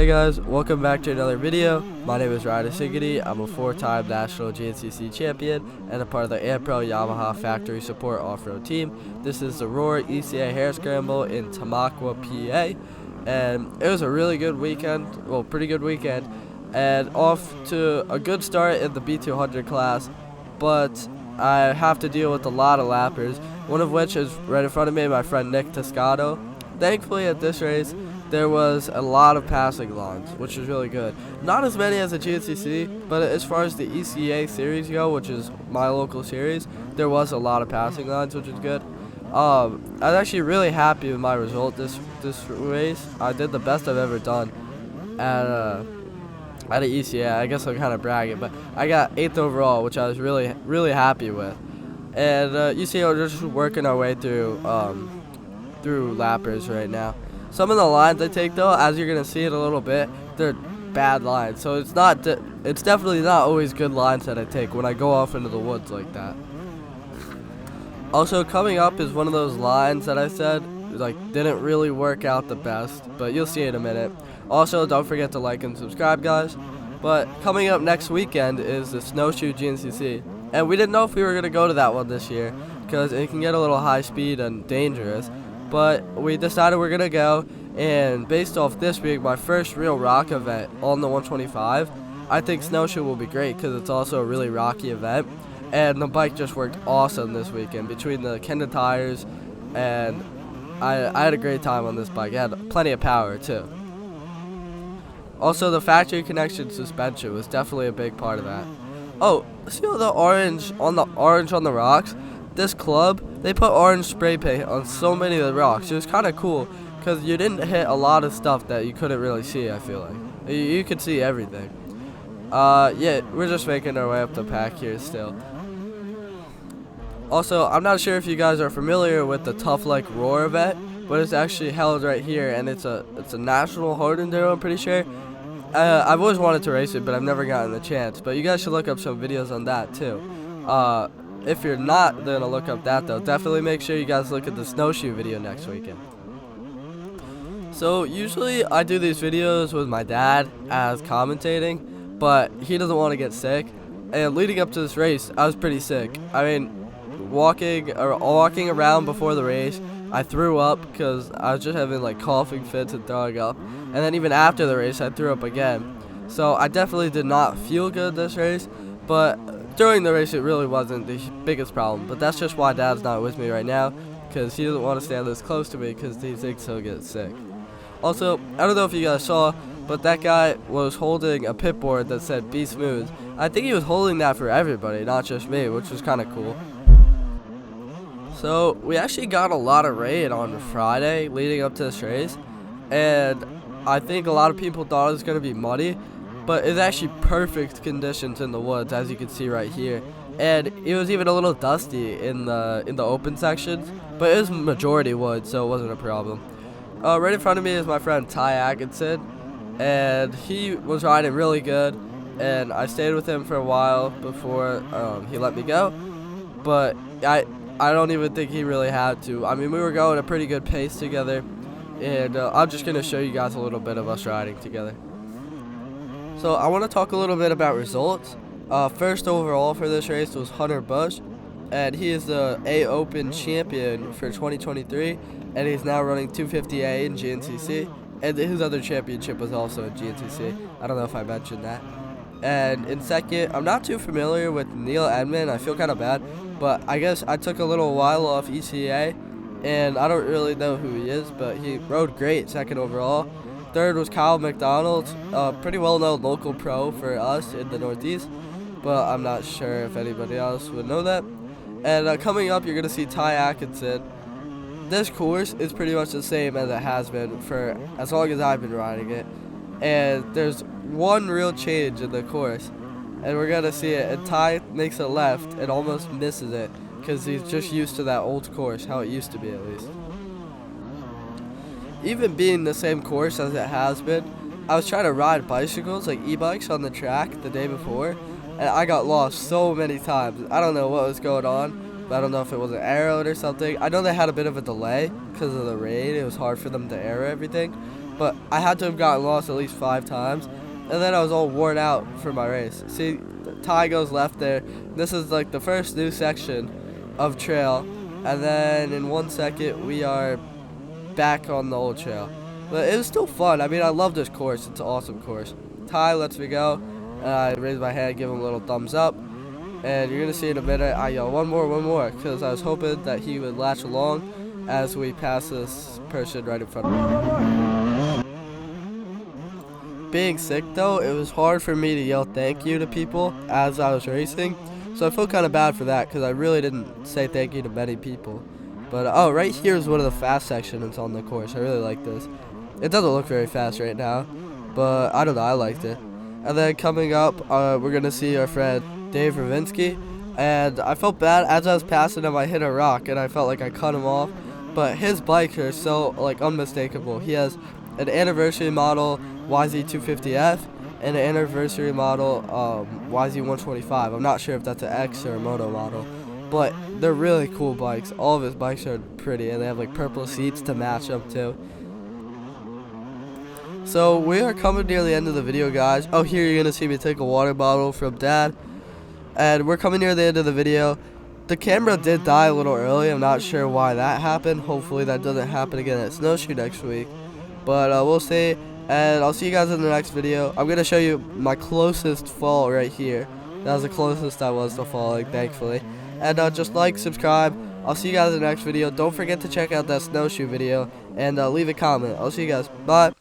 Hey guys, welcome back to another video. My name is Ryder. I'm a 4-time national GNCC champion and a part of the Pro Yamaha factory support off-road team. This is the RORR ECEA Hare Scramble in Tamaqua, PA, and it was a really good weekend, well, pretty good weekend, and off to a good start in the B200 class, but I have to deal with a lot of lappers, one of which is right in front of me, my friend Nick Toscano. Thankfully at this race, there was a lot of passing lines, which was really good. Not as many as the GNCC, but as far as the ECEA series go, which is my local series, there was a lot of passing lines, which is good. I was actually really happy with my result this race. I did the best I've ever done at an ECEA. I guess I'm kind of bragging, but I got 8th overall, which I was really happy with. And you see, we're just working our way through lappers right now. Some of the lines I take, though, as you're gonna see in a little bit, they're bad lines. So it's definitely not always good lines that I take when I go off into the woods like that. Also, coming up is one of those lines that I said didn't really work out the best, but you'll see in a minute. Also, don't forget to like and subscribe, guys. But coming up next weekend is the Snowshoe GNCC, and we didn't know if we were gonna go to that one this year because it can get a little high speed and dangerous. But we decided we're gonna go, and based off this being my first real rock event on the 125, I think Snowshoe will be great because it's also a really rocky event, and the bike just worked awesome this weekend between the Kenda tires, and I had a great time on this bike. It had plenty of power too. Also, the factory connection suspension was definitely a big part of that. Oh, see all the orange on the rocks? This club, they put orange spray paint on so many of the rocks. It was kind of cool because you didn't hit a lot of stuff that you couldn't really see, I feel like. You could see everything. Yeah, we're just making our way up the pack here still. Also, I'm not sure if you guys are familiar with the TOUGH LIKE RORR event, but it's actually held right here, and it's a national hard enduro, I'm pretty sure. I've always wanted to race it, but I've never gotten the chance. But you guys should look up some videos on that too. If you're not going to look up that, though, definitely make sure you guys look at the Snowshoe video next weekend. So, usually I do these videos with my dad as commentating, but he doesn't want to get sick. And leading up to this race, I was pretty sick. I mean, walking around before the race, I threw up because I was just having like coughing fits and throwing up. And then even after the race, I threw up again. So, I definitely did not feel good this race, but during the race, it really wasn't the biggest problem, but that's just why Dad's not with me right now, because he doesn't want to stand this close to me because he thinks he'll get sick. Also, I don't know if you guys saw, but that guy was holding a pit board that said "Be Smooth." I think he was holding that for everybody, not just me, which was kind of cool. So, we actually got a lot of rain on Friday leading up to this race, and I think a lot of people thought it was going to be muddy, but it's actually perfect conditions in the woods, as you can see right here. And it was even a little dusty in the open sections, but it was majority wood, so it wasn't a problem. Right in front of me is my friend Ty Atkinson, and he was riding really good, and I stayed with him for a while before he let me go. But I don't even think he really had to. I mean, we were going at a pretty good pace together, and I'm just going to show you guys a little bit of us riding together. So I want to talk a little bit about results. First overall for this race was Hunter Bush, and he is the A Open champion for 2023, and he's now running 250A in GNCC, and his other championship was also in GNCC. I don't know if I mentioned that. And in second, I'm not too familiar with Neil Edmond. I feel kind of bad, but I guess I took a little while off ECEA, and I don't really know who he is, but he rode great, second overall. Third was Kyle McDonald, pretty well-known local pro for us in the Northeast, but I'm not sure if anybody else would know that. And coming up, you're going to see Ty Atkinson. This course is pretty much the same as it has been for as long as I've been riding it. And there's one real change in the course, and we're going to see it. And Ty makes a left and almost misses it because he's just used to that old course, how it used to be at least. Even being the same course as it has been, I was trying to ride bicycles, like e-bikes, on the track the day before, and I got lost so many times. I don't know what was going on, but I don't know if it was an arrow or something. I know they had a bit of a delay because of the rain. It was hard for them to arrow everything, but I had to have gotten lost at least 5 times, and then I was all worn out for my race. See, the tie goes left there. This is like the first new section of trail, and then in 1 second we are back on the old trail. But it was still fun. I mean, I love this course. It's an awesome course. Ty lets me go. I raise my hand, give him a little thumbs up. And you're going to see in a minute, I yell, one more, because I was hoping that he would latch along as we pass this person right in front of me. Being sick, though, it was hard for me to yell thank you to people as I was racing. So I feel kind of bad for that, because I really didn't say thank you to many people. But, oh, right here is one of the fast sections on the course. I really like this. It doesn't look very fast right now, but I don't know, I liked it. And then coming up, we're going to see our friend Dave Ravinsky. And I felt bad as I was passing him. I hit a rock, and I felt like I cut him off. But his bikes are so, like, unmistakable. He has an anniversary model YZ125F and an anniversary model YZ125. I'm not sure if that's an X or a moto model. But they're really cool bikes. All of his bikes are pretty, and they have like purple seats to match them too. So we are coming near the end of the video, guys. Oh, here you're gonna see me take a water bottle from Dad, and we're coming near the end of the video. The camera did die a little early. I'm not sure why that happened. Hopefully that doesn't happen again at Snowshoe next week. But we'll see, and I'll see you guys in the next video. I'm gonna show you my closest fall right here. That was the closest I was to falling, thankfully. And just like, subscribe. I'll see you guys in the next video. Don't forget to check out that snowshoe video and leave a comment. I'll see you guys. Bye.